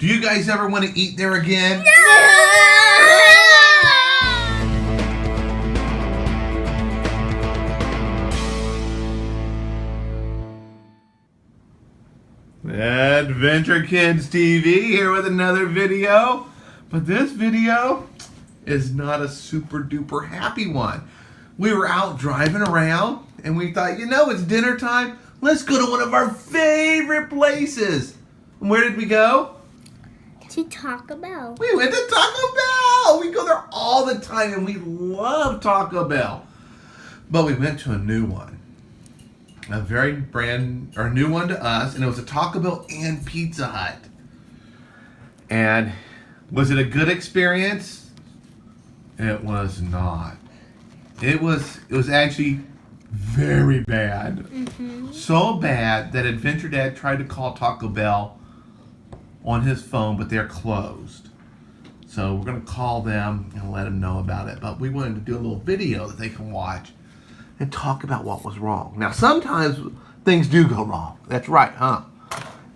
Do you guys ever want to eat there again? No! Adventure Kids TV here with another video. But this video is not a super duper happy one. We were out driving around and we thought, you know, it's dinner time. Let's go to one of our favorite places. And where did we go? To Taco Bell. We went to Taco Bell. We go there all the time and we love Taco Bell. But we went to a new one. A very new one to us, and it was a Taco Bell and Pizza Hut. And was it a good experience? It was not. It was actually very bad. Mm-hmm. So bad that Adventure Dad tried to call Taco Bell on his phone, but they're closed. So we're going to call them and let them know about it. But we wanted to do a little video that they can watch and talk about what was wrong. Now, sometimes things do go wrong. That's right, huh?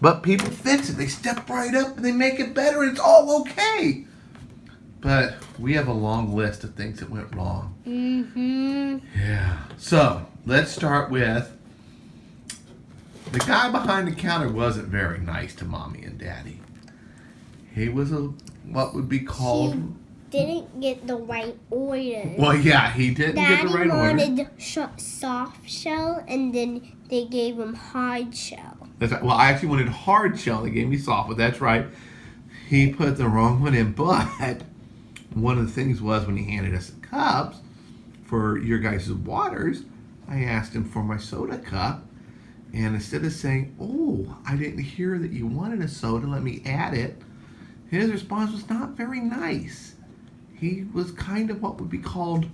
But people fix it. They step right up and they make it better and it's all okay. But we have a long list of things that went wrong. Mm-hmm. Yeah. So, let's start with the guy behind the counter wasn't very nice to Mommy and Daddy. He was what would be called... Didn't get the right order. Well, yeah, he didn't get the right order. Daddy wanted soft shell, and then they gave him hard shell. That's right. Well, I actually wanted hard shell. They gave me soft, but that's right. He put the wrong one in. But one of the things was when he handed us the cups for your guys' waters, I asked him for my soda cup. And instead of saying, oh, I didn't hear that you wanted a soda, let me add it, his response was not very nice. He was kind of what would be called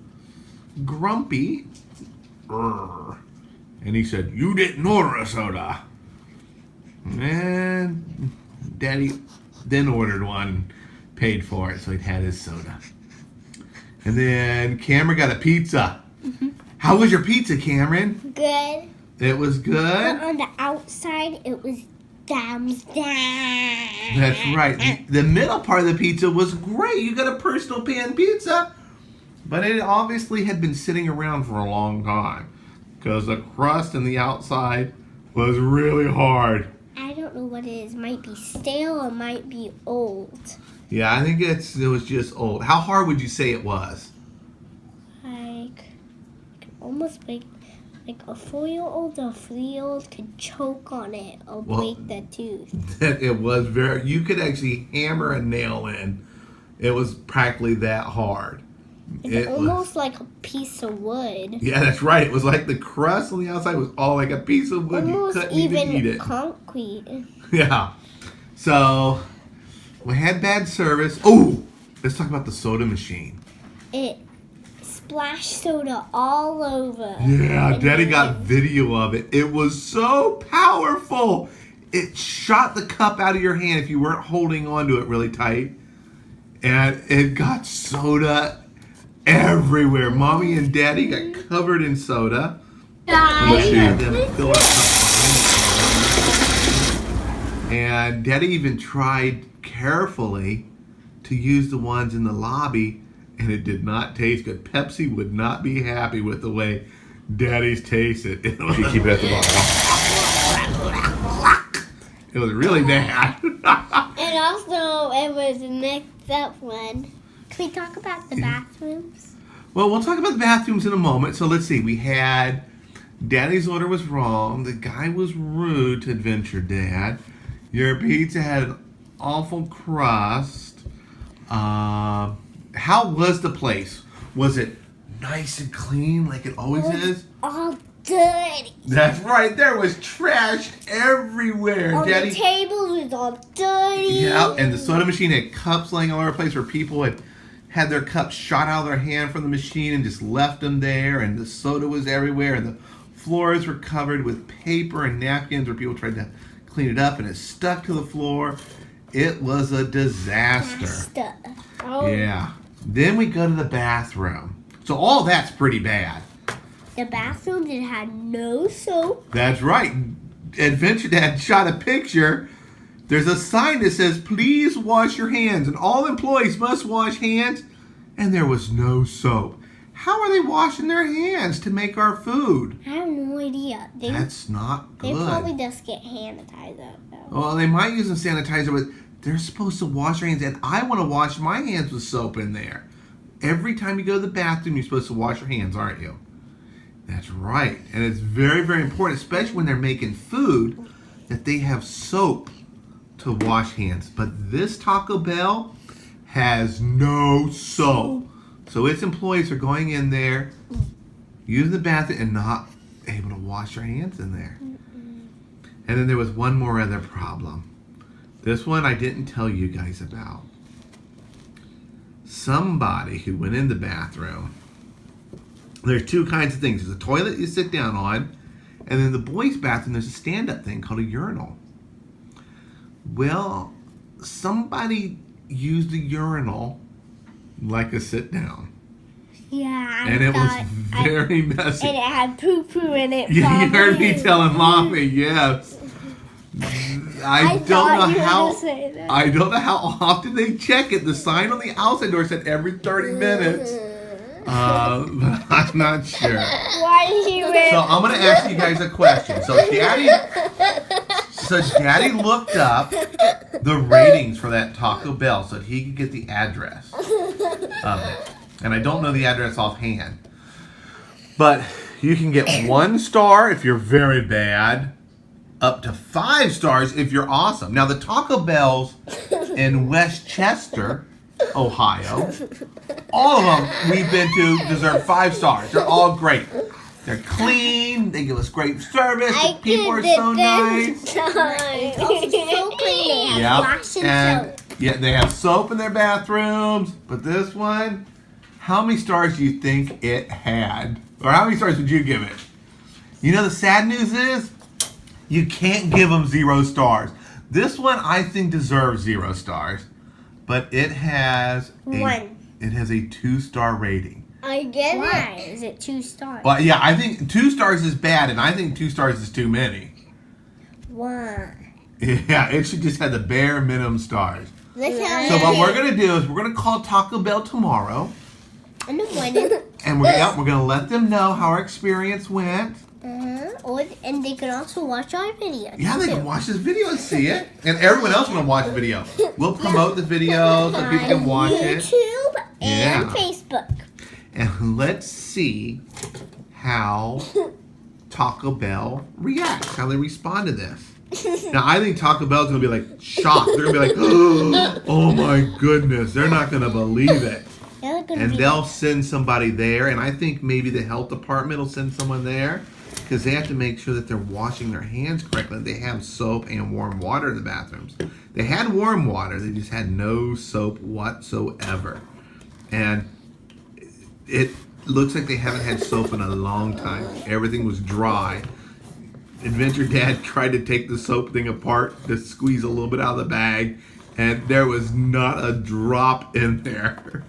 grumpy. And he said, you didn't order a soda. And Daddy then ordered one, paid for it, so he'd had his soda. And then Cameron got a pizza. Mm-hmm. How was your pizza, Cameron? Good. It was good? But on the outside, it was thumbs down. That's right. The middle part of the pizza was great. You got a personal pan pizza. But it obviously had been sitting around for a long time because the crust and the outside was really hard. I don't know what it is. Might be stale or might be old. Yeah, I think it was just old. How hard would you say it was? Almost like a 4-year-old or 3-year-old could choke on it or break the tooth. It was you could actually hammer a nail in. It was practically that hard. It's almost like a piece of wood. Yeah, that's right. It was like the crust on the outside was all like a piece of wood. Almost You couldn't even eat it. Concrete. Yeah. So, we had bad service. Oh, let's talk about the soda machine. It splashed soda all over. Yeah, Daddy got video of it. It was so powerful. It shot the cup out of your hand if you weren't holding onto it really tight. And it got soda everywhere. Mommy and Daddy got covered in soda. And Daddy even tried carefully to use the ones in the lobby, and it did not taste good. Pepsi would not be happy with the way Daddy's tasted. It was, keep it at the bottom. It was really bad. And also, it was a mixed up one. Can we talk about the bathrooms? Well, we'll talk about the bathrooms in a moment. So let's see. We had Daddy's order was wrong. The guy was rude to Adventure Dad. Your pizza had an awful crust. How was the place? Was it nice and clean like it always is? All dirty. That's right. There was trash everywhere. On Daddy, the tables was all dirty. yeah, and the soda machine had cups laying all over the place where people had their cups shot out of their hand from the machine and just left them there, and the soda was everywhere, and the floors were covered with paper and napkins where people tried to clean it up, and it stuck to the floor. It was a disaster. Oh. Yeah. Then we go to the bathroom. So all that's pretty bad. The bathroom that had no soap. That's right. Adventure Dad shot a picture there's a sign that says, please wash your hands, and all employees must wash hands, and there was no soap. How are they washing their hands to make our food? I have no idea. That's not good. They probably just get sanitizer, though. Well, they might use some sanitizer, but they're supposed to wash their hands, and I want to wash my hands with soap in there. Every time you go to the bathroom, you're supposed to wash your hands, aren't you? That's right. And it's very, very important, especially when they're making food, that they have soap to wash hands. But this Taco Bell has no soap. So its employees are going in there, using the bathroom, and not able to wash their hands in there. And then there was one more other problem. This one I didn't tell you guys about. Somebody who went in the bathroom. There's two kinds of things. There's a toilet you sit down on, and then the boys' bathroom, there's a stand-up thing called a urinal. Well, somebody used the urinal like a sit-down. Yeah, and it was very messy. And it had poo-poo in it. Yeah, you heard me telling Mommy, yes. I don't know how often they check it. The sign on the outside door said every 30 minutes. But I'm not sure. Why did you So I'm going to ask you guys a question. So Daddy looked up the ratings for that Taco Bell so that he could get the address of it. And I don't know the address offhand. But you can get 1 star if you're very bad, up to 5 stars if you're awesome. Now the Taco Bells in Westchester, Ohio, all of them we've been to deserve 5 stars. They're all great. They're clean. They give us great service. The people are so nice. It's also so clean. They have wash and soap. Yeah, they have soap in their bathrooms. But this one, how many stars do you think it had? Or how many stars would you give it? You know the sad news is, you can't give them 0 stars. This one I think deserves 0 stars. But it has a 2-star rating. I get it. Why is it 2 stars? Well, yeah, I think 2 stars is bad, and I think 2 stars is too many. Why? Yeah, it should just have the bare minimum stars. So what we're going to do is we're going to call Taco Bell tomorrow. In the morning. And we're going to let them know how our experience went. And they can also watch our video. Yeah, they can watch this video and see it. And everyone else can watch the video. We'll promote the video so people can watch it. YouTube and Facebook. And let's see how Taco Bell reacts, how they respond to this. Now, I think Taco Bell's going to be like shocked. They're going to be like, oh my goodness. They're not going to believe it. And they'll send somebody there. And I think maybe the health department will send someone there. Because they have to make sure that they're washing their hands correctly. They have soap and warm water in the bathrooms. They had warm water. They just had no soap whatsoever. And it looks like they haven't had soap in a long time. Everything was dry. Adventure Dad tried to take the soap thing apart to squeeze a little bit out of the bag. And there was not a drop in there.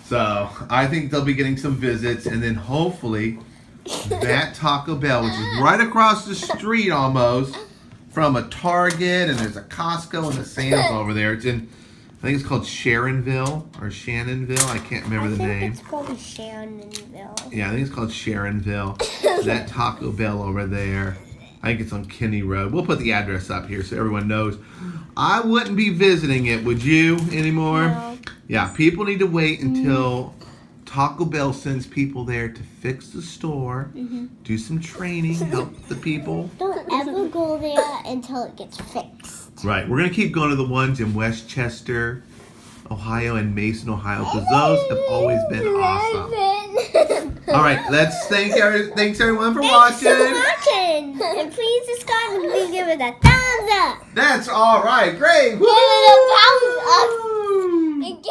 So I think they'll be getting some visits. And then hopefully that Taco Bell, which is right across the street almost from a Target, and there's a Costco and a Sam's over there. It's in, I think it's called Sharonville or Shannonville. I can't remember the name. It's called Sharonville. Yeah, I think it's called Sharonville. That Taco Bell over there. I think it's on Kinney Road. We'll put the address up here so everyone knows. I wouldn't be visiting it, would you, anymore? No. Yeah, people need to wait until Taco Bell sends people there to fix the store, do some training, help the people. Don't ever go there until it gets fixed. Right. We're going to keep going to the ones in Westchester, Ohio, and Mason, Ohio, because those have always been awesome. All right. Thanks everyone for watching. And please subscribe and please give it a thumbs up. That's all right. Great. Give it a thumbs up. And